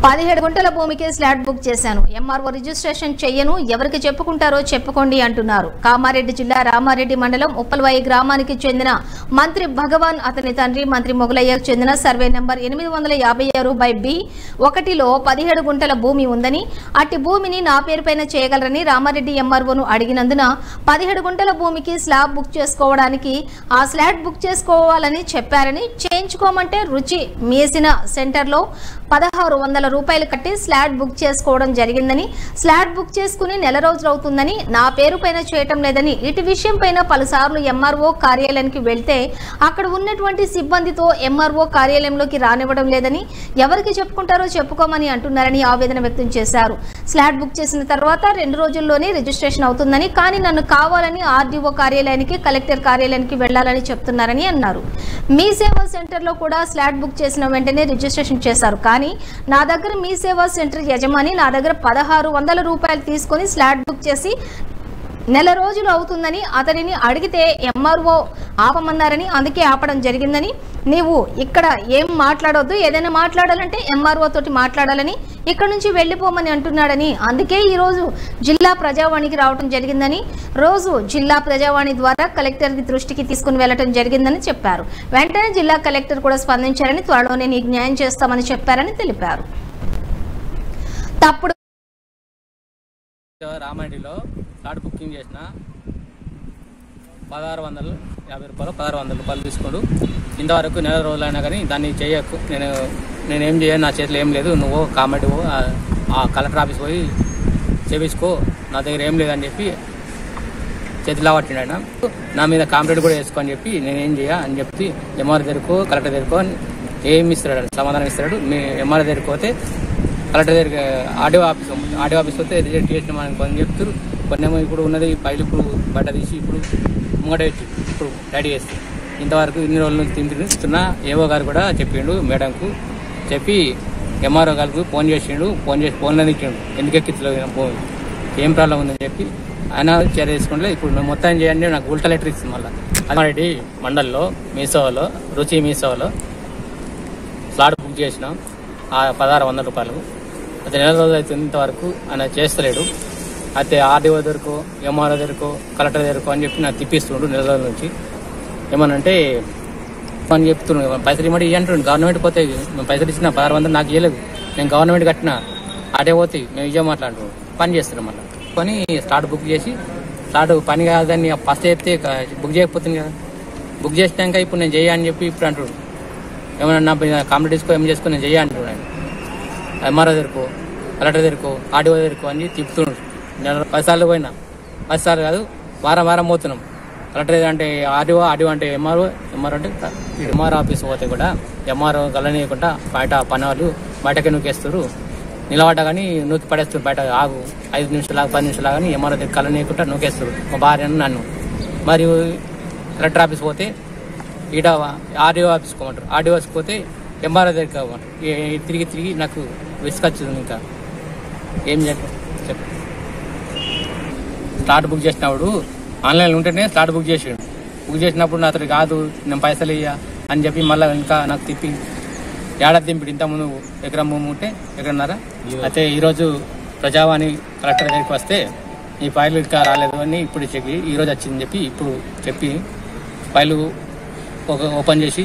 17 గుంటల భూమికి slot book చేశాను. ఎంఆర్ఓ రిజిస్ట్రేషన్ చెయ్యను, ఎవరికి చెప్పుకుంటారో చెప్పుకోండి అంటున్నారు. కామారెడ్డి జిల్లా రామారెడ్డి మండలం ఉప్పల్వాయి గ్రామానికి చెందిన మంత్రి భగవాన్, అతని తండ్రి మంత్రి మొగలయ్యకు చెందిన సర్వే నెంబర్ 856/B1లో 17 గుంటల భూమి ఉందని, అట్టి భూమిని నా పేరుపైన చేయగలరని రామారెడ్డి ఎంఆర్ఓను అడిగినందున 17 గుంటల భూమికి స్లాబ్ బుక్ చేసుకోవడానికి ఆ స్లాట్ బుక్ చేసుకోవాలని చెప్పారని, చేయించుకోమంటే రుచి మేసిన సెంటర్లో 1600 రూపాయలు కట్టి స్లాట్ బుక్ చేసుకోవడం జరిగిందని, స్లాట్ బుక్ చేసుకుని నెల రోజులవుతుందని, నా పేరు పైన చేయటం లేదని, ఇటు విషయం పైన పలుసార్లు ఎంఆర్ఓ కార్యాలయానికి వెళ్తే అక్కడ ఉన్నటువంటి సిబ్బందితో ఎంఆర్ఓ కార్యాలయంలోకి రానివ్వడం లేదని, ఎవరికి చెప్పుకుంటారో చెప్పుకోమని అంటున్నారని ఆవేదన వ్యక్తం చేశారు. స్లాట్ బుక్ చేసిన తర్వాత 2 రోజుల్లోనే రిజిస్ట్రేషన్ అవుతుందని, కానీ నన్ను కావాలని ఆర్డీఓ కార్యాలయానికి, కలెక్టర్ కార్యాలయానికి వెళ్లాలని చెప్తున్నారని అన్నారు. మీ సేవా సెంటర్లో కూడా స్లాట్ బుక్ చేసిన వెంటనే రిజిస్ట్రేషన్ చేశారు, కానీ నా దగ్గర మీ సేవా సెంటర్ యజమాని నా దగ్గర 1600 రూపాయలు తీసుకొని స్లాట్ బుక్ చేసి నెల రోజులు అవుతుందని అతనిని అడిగితే ఎంఆర్ఓ ఆపమన్నారని, అందుకే ఆపడం జరిగిందని, నీవు ఇక్కడ ఏం మాట్లాడొద్దు, ఏదైనా మాట్లాడాలంటే ఎంఆర్ఓ తోటి మాట్లాడాలని, ఇక్కడ నుంచి వెళ్ళిపోమని అంటున్నాడని, అందుకే ఈరోజు జిల్లా ప్రజావాణికి రావడం జరిగిందని, రోజు జిల్లా ప్రజావాణి ద్వారా కలెక్టర్ దృష్టికి తీసుకుని వెళ్లడం జరిగిందని చెప్పారు. వెంటనే జిల్లా కలెక్టర్ కూడా స్పందించారని, త్వరలోనే నీకు న్యాయం చేస్తామని చెప్పారని తెలిపారు. తప్పుడు రామారెడ్డిలో స్లాట్ బుకింగ్ చేసిన 1650 రూపాయలు 1600 రూపాయలు తీసుకోడు. ఇంతవరకు నెల రోజులైనా కానీ దాన్ని చేయకు, నేనేం చేయను, నా చేతిలో ఏం లేదు, నువ్వు కామెడీ ఆ కలెక్టర్ ఆఫీస్ పోయి చేపించుకో, నా దగ్గర ఏం లేదని చెప్పి చేతిలో పట్టిండు ఆయన. నా మీద కాంప్లైంట్ కూడా వేసుకో అని చెప్పి నేనేం చేయ అని చెప్పి ఎంఆర్ దగ్గరకో కలెక్టర్ దగ్గరకో ఏమి ఇస్తాడు, సమాధానం ఇస్తాడు. మీ ఎంఆర్ దగ్గరికి పోతే కలెక్టర్ దగ్గర ఆర్డీఓ ఆఫీస్ పోతే రిజెక్ట్ చేసిన మనం కొన్ని చెప్తారు, కొన్నేమో ఇప్పుడు ఉన్నది ఫైల్ ఇప్పుడు బట్ట తీసి ఇప్పుడు ముంగట పెట్టి ఇప్పుడు రెడీ చేస్తారు. ఇంతవరకు ఇన్ని రోజుల నుంచి తింటున్నా ఏవో గారు కూడా చెప్పిండు, మేడంకు చెప్పి ఎంఆర్ఓ గారికి ఫోన్ చేసిండు, ఫోన్లో ఇచ్చిండు, ఎందుకు ఎక్కించలేదు ఫోన్, ఏం ప్రాబ్లం ఉందని చెప్పి ఆయన చర్య తీసుకుంటే ఇప్పుడు మొత్తం చేయండి, నాకు ఉల్టా లెటర్ ఇస్తుంది. మళ్ళీ కామారెడ్డి మండల్లో మీసోలో రుచి మీసోలో స్లాట్ బుక్ చేసినాం 1600 రూపాయలు. అయితే నెల రోజులు అయితే ఇంతవరకు ఆయన చేస్తలేడు. అయితే ఆర్డీఓ దగ్గరకో ఎంఆర్ఓ దగ్గరకో కలెక్టర్ దగ్గరకో అని చెప్పి నాకు తిప్పిస్తుండు నెల రోజుల నుంచి. ఏమనంటే అని చెప్తున్నాడు, పైసలు ఇవ్వమంటే ఇవ్వంటుండు. గవర్నమెంట్ పోతే మేము పైసలు ఇచ్చిన 1600 నాకు ఇవ్వలేదు, నేను గవర్నమెంట్ కట్టినా ఆడే పోతే మేము ఇవ్వ మాట్లాడుతున్నాం, పని చేస్తున్నాం. మళ్ళీ పని స్లాట్ బుక్ చేసి స్లాట్ పని కాదని ఫస్ట్ చెప్తే బుక్ చేయకపోతుంది కదా, బుక్ చేసినాక ఇప్పుడు నేను చెయ్యి అని చెప్పి ఇప్పుడు అంటున్నాడు. ఏమన్నా కాంప్లీట్ చేసుకో ఏం చేసుకో నేను చెయ్యి అంటున్నాడు. ఎంఆర్ఓ దగ్గరకో కలెక్టర్ దగ్గరకో ఆర్డీఓ దగ్గరకో అని తిప్పుతున్నాడు. 10 సార్లు పోయినా, 10 సార్లు కాదు వారం పోతున్నాం. కలెక్టర్ అంటే ఆర్డీఓ అంటే ఎంఆర్ఓ అంటే ఎంఆర్ఓ ఆఫీస్ పోతే కూడా ఎంఆర్ఓ కలనీయకుండా బయట పని వాళ్ళు బయటకే నూకేస్తారు, నిలబడ్డా కానీ నూకి పడేస్తారు బయట. ఆగు 5 నిమిషాలు 10 నిమిషాలు కానీ ఎంఆర్ఓ దగ్గర కలనీయకుండా నూకేస్తారు మా భార్యను నన్ను. మరియు కలెక్టర్ ఆఫీస్ పోతే ఈడ ఆర్డీఓ ఆఫీస్ పోమంటారు, ఆర్డీఓ ఆఫీస్కి పోతే ఎంఆర్ఓ దగ్గర పోమంటారు. తిరిగి నాకు విసుకొచ్చింది. ఇంకా ఏం చెప్పు. స్లాట్ బుక్ చేసినప్పుడు ఆన్లైన్లో ఉంటేనే స్లాట్ బుక్ చేసాడు. బుక్ చేసినప్పుడు అతడు కాదు నేను పైసలు ఇయ్య అని చెప్పి మళ్ళీ ఇంకా నాకు తిప్పి ఏడాది దింపిడు. ఇంతకుముందు ఎకరం భూమి ఉంటే ఎకరన్నారా. అయితే ఈరోజు ప్రజావాణి కలెక్టర్ దగ్గరికి వస్తే ఈ ఫైల్ ఇంకా రాలేదు అని ఇప్పుడు చెప్పి ఈరోజు వచ్చిందని చెప్పి ఇప్పుడు చెప్పి ఫైలు ఓపెన్ చేసి